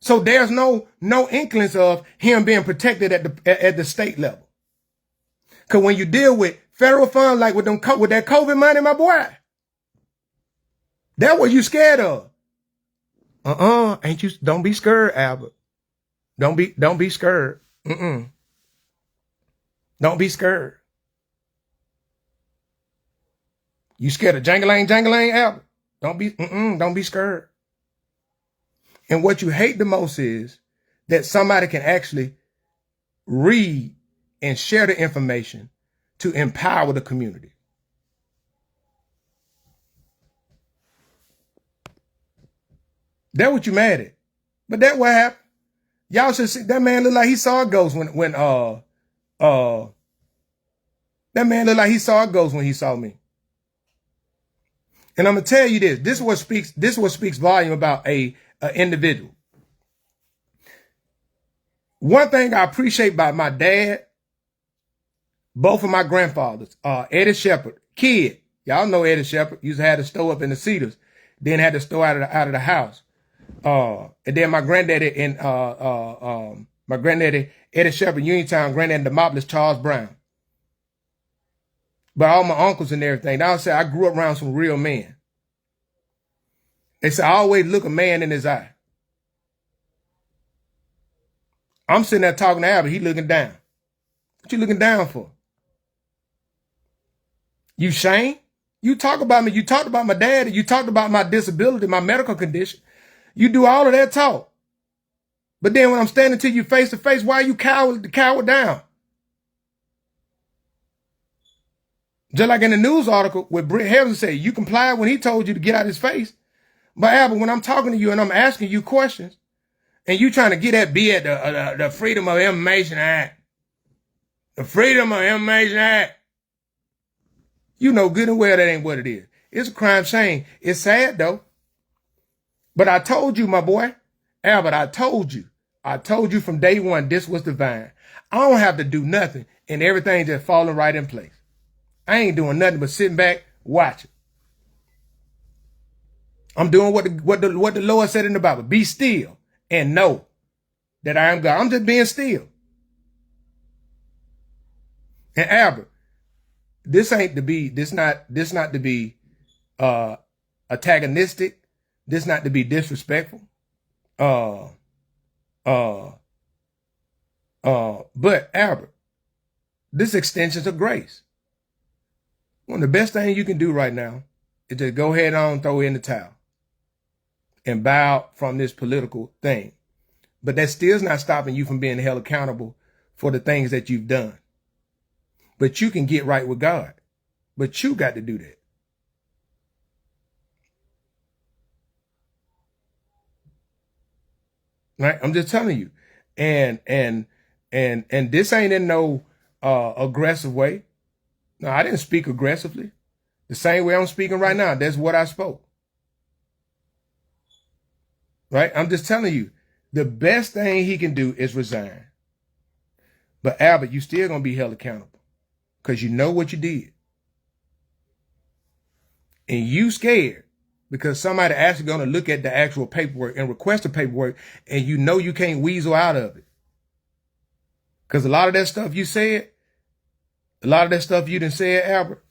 So there's no inklings of him being protected at the state level. Because when you deal with federal funds, like with that COVID money, my boy, that's what you scared of. Ain't you? Don't be scared, Albert. Don't be scared. Don't be scared. You scared of jangling, Albert? Don't be scared. And what you hate the most is that somebody can actually read and share the information to empower the community. That's what you mad at. But that's what happened. Y'all should see that man look like he saw a ghost when that man looked like he saw a ghost when he saw me. And I'm gonna tell you this. This is what speaks volume about an individual. One thing I appreciate about my dad, both of my grandfathers, Eddie Shepherd, kid. Y'all know Eddie Shepherd used to have the store up in the Cedars, then had the store out of the house. And then my granddaddy Eddie Shepherd, Uniontown, granddaddy Demopolis, Charles Brown. But all my uncles and everything. Now I say I grew up around some real men. They say I always look a man in his eye. I'm sitting there talking to Albert, he looking down. What you looking down for? You shame? You talk about me, you talked about my dad, you talked about my disability, my medical condition. You do all of that talk. But then when I'm standing to you face to face, why are you cower down? Just like in the news article where Britt Harrison said, you complied when he told you to get out his face. But Albert, when I'm talking to you and I'm asking you questions, and you trying to get at the Freedom of Information Act, the Freedom of Information Act, you know good and well that ain't what it is. It's a crime shame. It's sad though. But I told you, my boy, Albert, I told you from day one, this was divine. I don't have to do nothing and everything just falling right in place. I ain't doing nothing but sitting back, watching. I'm doing what the Lord said in the Bible. Be still and know that I am God. I'm just being still. And Albert, this not to be antagonistic. This not to be disrespectful. But Albert, this extensions of grace. One of the best things you can do right now is to go ahead on, throw in the towel and bow from this political thing. But that still is not stopping you from being held accountable for the things that you've done. But you can get right with God. But you got to do that. Right? I'm just telling you. And this ain't in no aggressive way. No, I didn't speak aggressively. The same way I'm speaking right now. That's what I spoke. Right? I'm just telling you, the best thing he can do is resign. But Albert, you still going to be held accountable because you know what you did. And you scared because somebody actually going to look at the actual paperwork and request the paperwork and you know you can't weasel out of it. Because a lot of that stuff you said, a lot of that stuff you done said, Albert,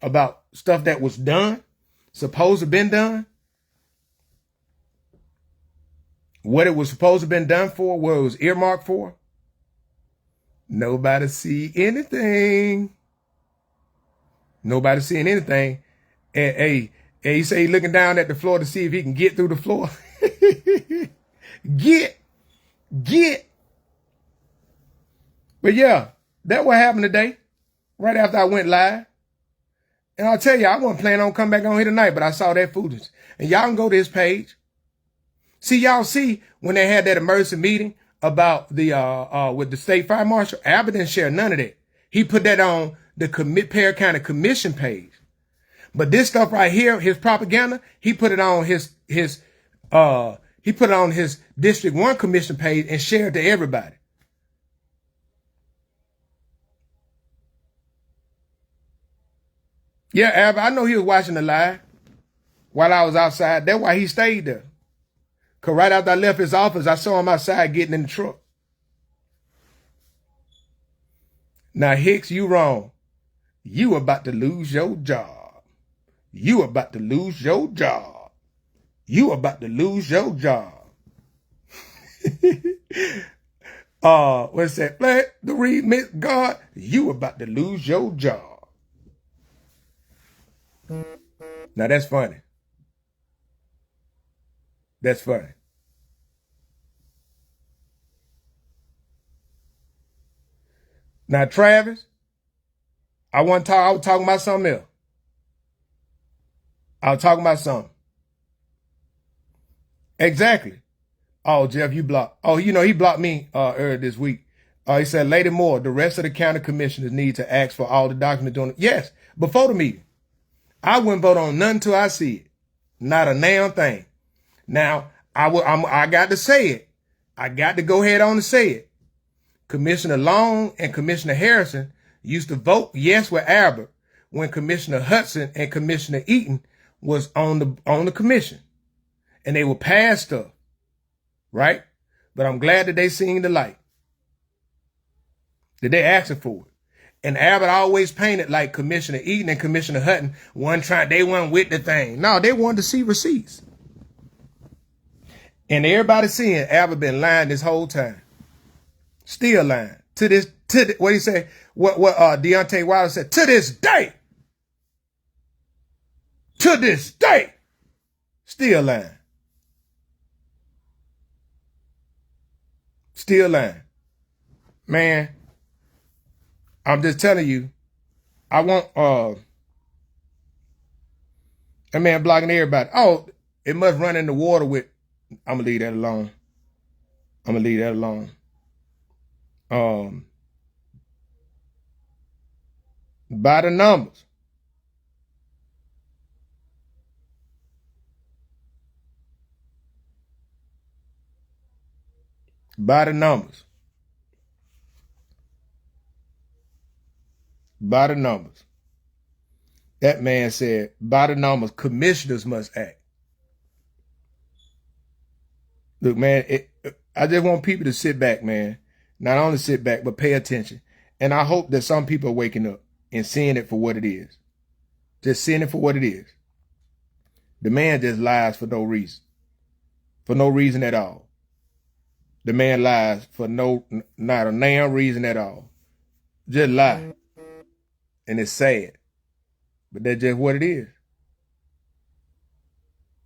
about stuff that was done, supposed to have been done, what it was supposed to have been done for, what it was earmarked for, nobody see anything. Nobody seeing anything. And he say he looking down at the floor to see if he can get through the floor. Get. But yeah, that what happened today, right after I went live. And I'll tell you, I wasn't planning on coming back on here tonight, but I saw that footage. And y'all can go to his page. See, y'all see when they had that emergency meeting about the with the state fire marshal. Albert didn't share none of that. He put that on the Perry County Commission page. But this stuff right here, his propaganda, he put it on his District 1 Commission page and shared it to everybody. Yeah, Albert, I know he was watching the live while I was outside. That's why he stayed there. Because right after I left his office, I saw him outside getting in the truck. Now, Hicks, you wrong. You about to lose your job. You about to lose your job. You about to lose your job. What's that? Let the remix God. You about to lose your job. Now that's funny. That's funny. Now, Travis, I was talking about something else. I was talking about something. Exactly. Oh, Jeff, you blocked. Oh, you know, he blocked me earlier this week. He said, Lady Moore, the rest of the county commissioners need to ask for all the documents doing it. Yes, before the meeting. I wouldn't vote on nothing till I see it. Not a damn thing. Now, I got to say it. I got to go ahead on and say it. Commissioner Long and Commissioner Harrison used to vote yes with Albert when Commissioner Hudson and Commissioner Eaton was on the commission. And they were past stuff. Right? But I'm glad that they seen the light. That they asking for it. And Albert always painted like Commissioner Eaton and Commissioner Hutton they weren't with the thing. No, they wanted to see receipts. And everybody seeing Albert been lying this whole time. Still lying. What he say? What Deontay Wilder said, to this day. To this day. Still lying. Still lying. Man, I'm just telling you, I want that man blocking everybody. Oh, it must run in the water with, I'm gonna leave that alone. By the numbers. By the numbers. By the numbers. That man said, by the numbers, commissioners must act. Look, man, I just want people to sit back, man. Not only sit back, but pay attention. And I hope that some people are waking up and seeing it for what it is. Just seeing it for what it is. The man just lies for no reason. For no reason at all. The man lies for not a damn reason at all. Just lie. And it's sad. But that's just what it is.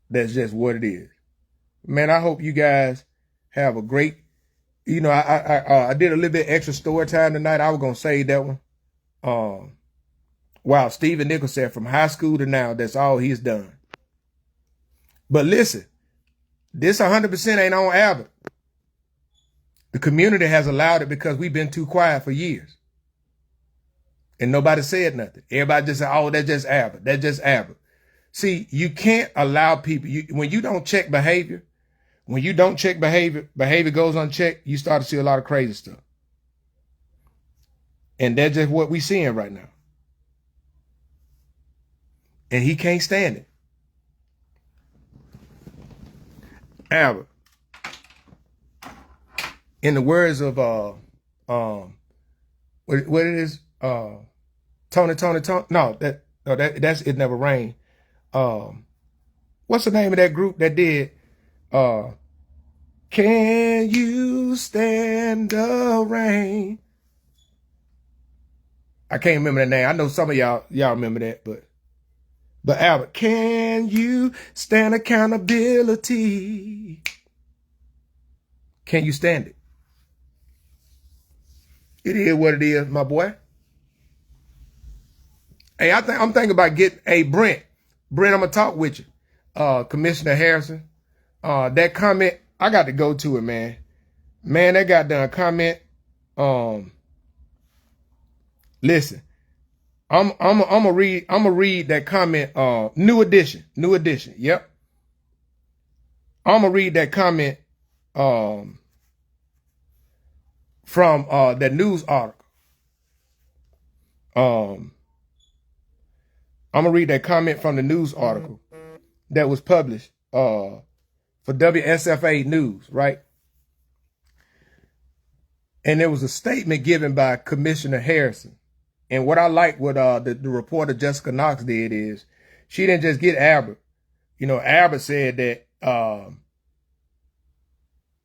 That's just what it is. Man, I hope you guys have a great, you know, I did a little bit extra story time tonight. I was going to save that one. Wow, Stephen Nichols said from high school to now, that's all he's done. But listen, this 100% ain't on Albert. The community has allowed it because we've been too quiet for years. And nobody said nothing. Everybody just said, oh, that's just Albert. That's just Albert. See, you can't allow people, when you don't check behavior, behavior goes unchecked, you start to see a lot of crazy stuff. And that's just what we're seeing right now. And he can't stand it. Albert, in the words of what it is, Tony. No, that's It Never Rained. What's the name of that group that did? Can you stand the rain? I can't remember the name. I know some of y'all remember that, but Albert, can you stand accountability? Can you stand it? It is what it is, my boy. Hey, I'm thinking about getting, Brent, I'm gonna talk with you. Commissioner Harrison, that comment, I got to go to it, man. Man, that goddamn comment. Listen, I'm gonna read that comment. New edition. Yep. I'm gonna read that comment from that news article. I'm gonna read that comment from the news article that was published for WSFA News, right? And there was a statement given by Commissioner Harrison. And what I like what the reporter Jessica Knox did is she didn't just get Albert. You know, Albert said that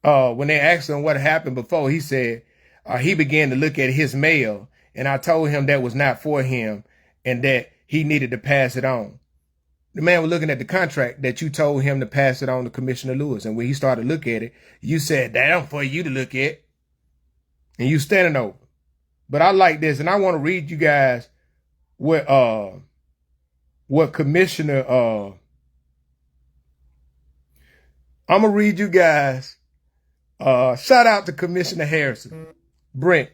when they asked him what happened before, he said he began to look at his mail, and I told him that was not for him and that he needed to pass it on. The man was looking at the contract that you told him to pass it on to Commissioner Lewis. And when he started to look at it, you said, that ain't for you to look at. And you standing over. But I like this, and I want to read you guys what Commissioner I'm gonna read you guys. Shout out to Commissioner Harrison. Brent.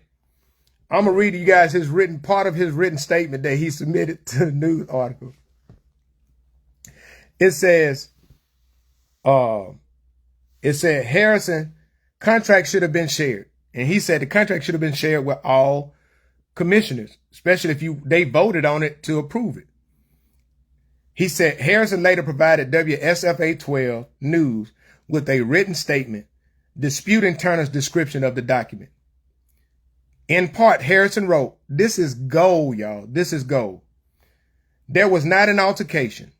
I'm gonna read you guys part of his written statement that he submitted to the news article. It says, Harrison, contract should have been shared. And he said the contract should have been shared with all commissioners, especially if they voted on it to approve it. He said Harrison later provided WSFA 12 News with a written statement disputing Turner's description of the document. In part, Harrison wrote, "This is gold, y'all. This is gold. There was not an altercation.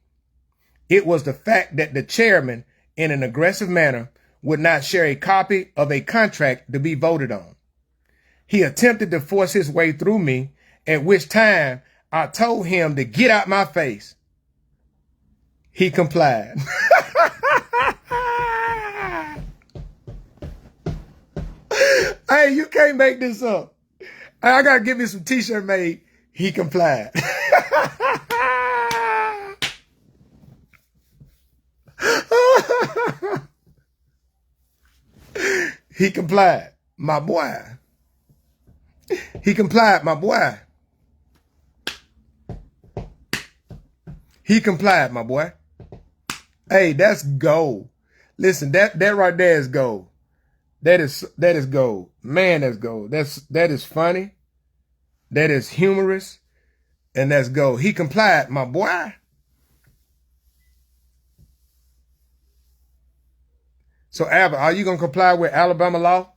It was the fact that the chairman, in an aggressive manner, would not share a copy of a contract to be voted on. He attempted to force his way through me, at which time I told him to get out my face. He complied." Hey, you can't make this up. I gotta give me some t-shirt made. He complied. He complied, my boy. He complied, my boy. He complied, my boy. Hey, that's gold. Listen, that right there is gold. That is gold. Man, that's gold. That is funny. That is humorous. And that's gold. He complied, my boy. So, Albert, are you going to comply with Alabama law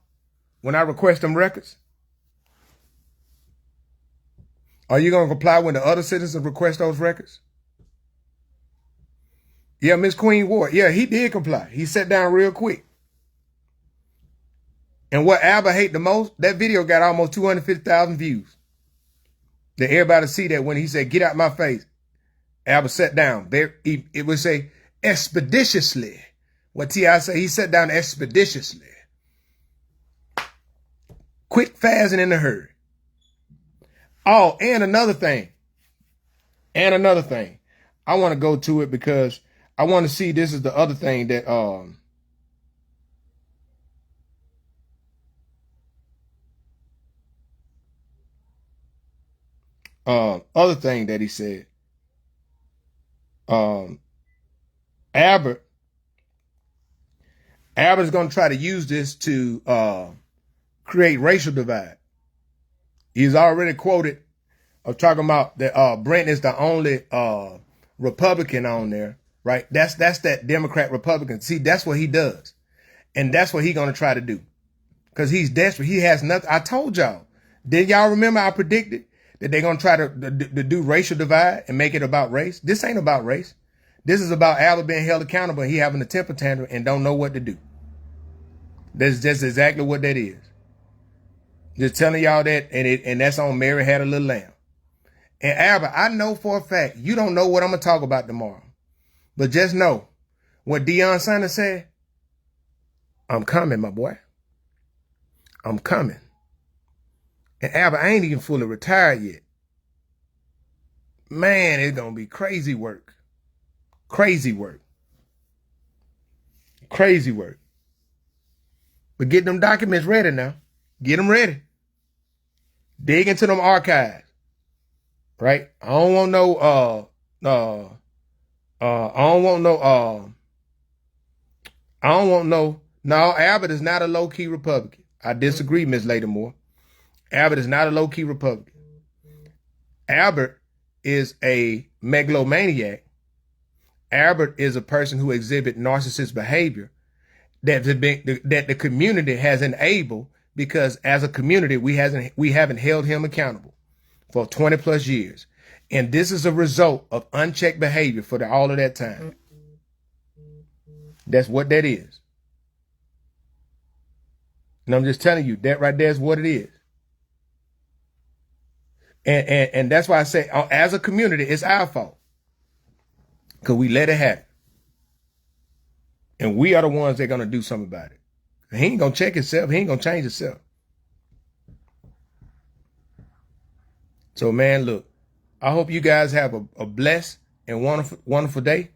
when I request them records? Are you going to comply when the other citizens request those records? Yeah, Miss Queen Ward. Yeah, he did comply. He sat down real quick. And what Albert hate the most, that video got almost 250,000 views. That everybody see that when he said, "Get out my face," Albert sat down. It would say expeditiously. What T.I. say, he sat down expeditiously. Quick, fast, and in a hurry. Oh, and another thing. I want to go to it because I want to see, this is the other thing that other thing that he said. Albert's going to try to use this to create racial divide. He's already quoted of talking about that Brent is the only Republican on there, right? That's that Democrat Republican. See, that's what he does. And that's what he's going to try to do. Because he's desperate. He has nothing. I told y'all. Did y'all remember I predicted that they're going to try to do racial divide and make it about race? This ain't about race. This is about Albert being held accountable and he having a temper tantrum and don't know what to do. That's just exactly what that is. Just telling y'all that, and that's on Mary Had a Little Lamb. And Albert, I know for a fact you don't know what I'm going to talk about tomorrow. But just know what Deion Sanders said. I'm coming, my boy. I'm coming. And Albert, I ain't even fully retired yet. Man, it's going to be crazy work. Crazy work. Crazy work. But get them documents ready now. Get them ready. Dig into them archives. Right? I don't want no no, Albert is not a low-key Republican. I disagree, Ms. Lattimore. Albert is not a low-key Republican. Albert is a megalomaniac. Albert is a person who exhibits narcissist behavior that the community has enabled, because as a community we haven't held him accountable for 20 plus years. And this is a result of unchecked behavior for all of that time. That's what that is. And I'm just telling you, that right there is what it is. And that's why I say, as a community, it's our fault. Because we let it happen. And we are the ones that are going to do something about it. He ain't going to check himself. He ain't going to change himself. So, man, look, I hope you guys have a blessed and wonderful day.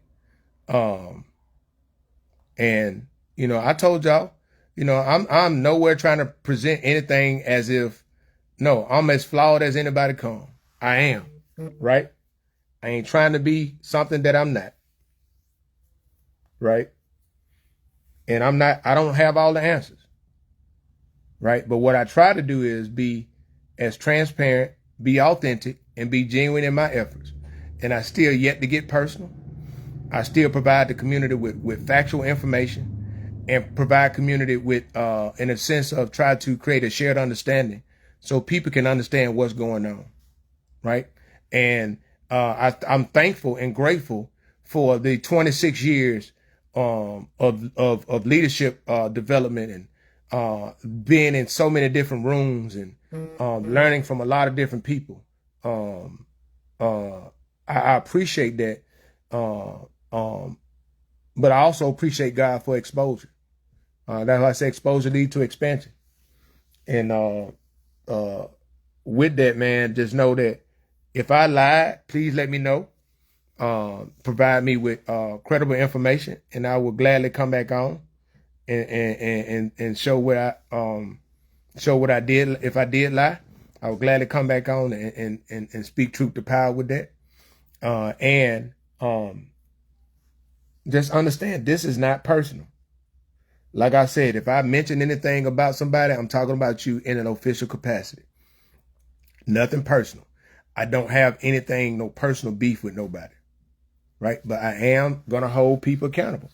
And, you know, I told y'all, you know, I'm nowhere trying to present anything as if, no, I'm as flawed as anybody come. I am, right? I ain't trying to be something that I'm not, right? And I don't have all the answers, right? But what I try to do is be as transparent, be authentic, and be genuine in my efforts. And I still yet to get personal. I still provide the community with factual information, and provide community with, in a sense of try to create a shared understanding so people can understand what's going on, right? And I'm thankful and grateful for the 26 years of leadership development, and being in so many different rooms, and learning from a lot of different people. I appreciate that, but I also appreciate God for exposure. That's why I say exposure leads to expansion. And with that, man, just know that if I lied, please let me know. Provide me with credible information, and I will gladly come back on and show what I did. If I did lie, I will gladly come back on and speak truth to power with that. And just understand, this is not personal. Like I said, if I mention anything about somebody, I'm talking about you in an official capacity. Nothing personal. I don't have anything, no personal beef with nobody. Right? But I am going to hold people accountable.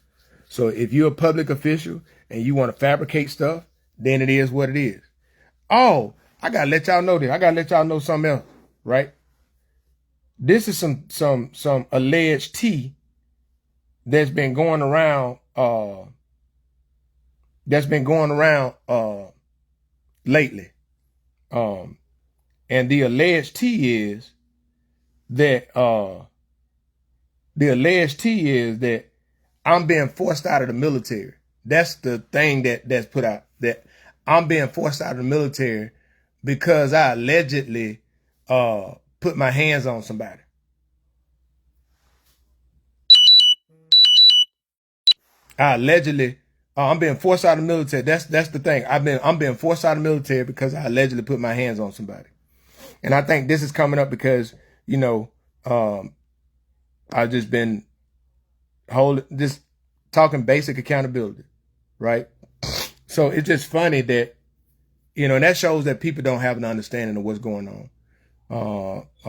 So if you're a public official and you want to fabricate stuff, then it is what it is. Oh, I got to let y'all know this. I got to let y'all know something else. Right? This is some alleged tea that's been going around, lately. And the alleged tea is that I'm being forced out of the military. That's the thing that's put out, that I'm being forced out of the military because I allegedly put my hands on somebody. I'm being forced out of the military. That's the thing. I'm being forced out of the military because I allegedly put my hands on somebody. And I think this is coming up because, you know, I've just been just talking basic accountability, right? So it's just funny that, you know, and that shows that people don't have an understanding of what's going on.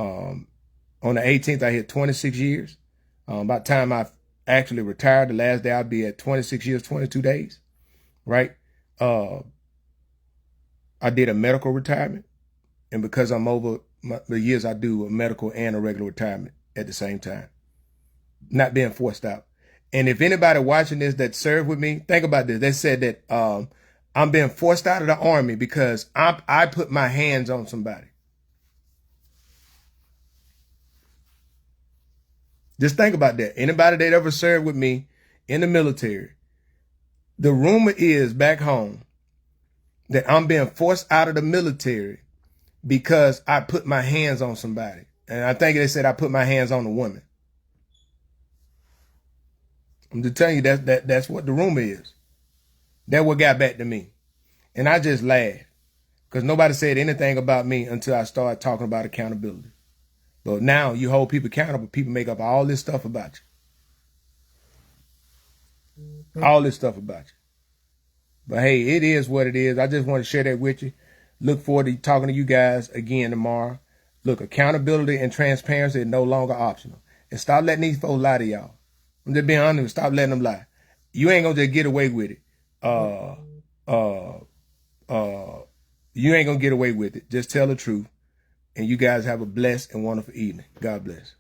On the 18th, I hit 26 years. By the time I actually retired, the last day I'll be at 26 years, 22 days, right? I did a medical retirement. And because I'm over the years, I do a medical and a regular retirement at the same time, not being forced out. And if anybody watching this that served with me, think about this. They said that I'm being forced out of the Army because I put my hands on somebody. Just think about that. Anybody that ever served with me in the military, the rumor is back home that I'm being forced out of the military because I put my hands on somebody. And I think they said I put my hands on a woman. I'm just telling you that's what the rumor is. That's what got back to me. And I just laughed because nobody said anything about me until I started talking about accountability. But now you hold people accountable. People make up all this stuff about you. All this stuff about you. But hey, it is what it is. I just want to share that with you. Look forward to talking to you guys again tomorrow. Look, accountability and transparency is no longer optional. And stop letting these folks lie to y'all. I'm just being honest. Stop letting them lie. You ain't gonna just get away with it. You ain't gonna get away with it. Just tell the truth. And you guys have a blessed and wonderful evening. God bless.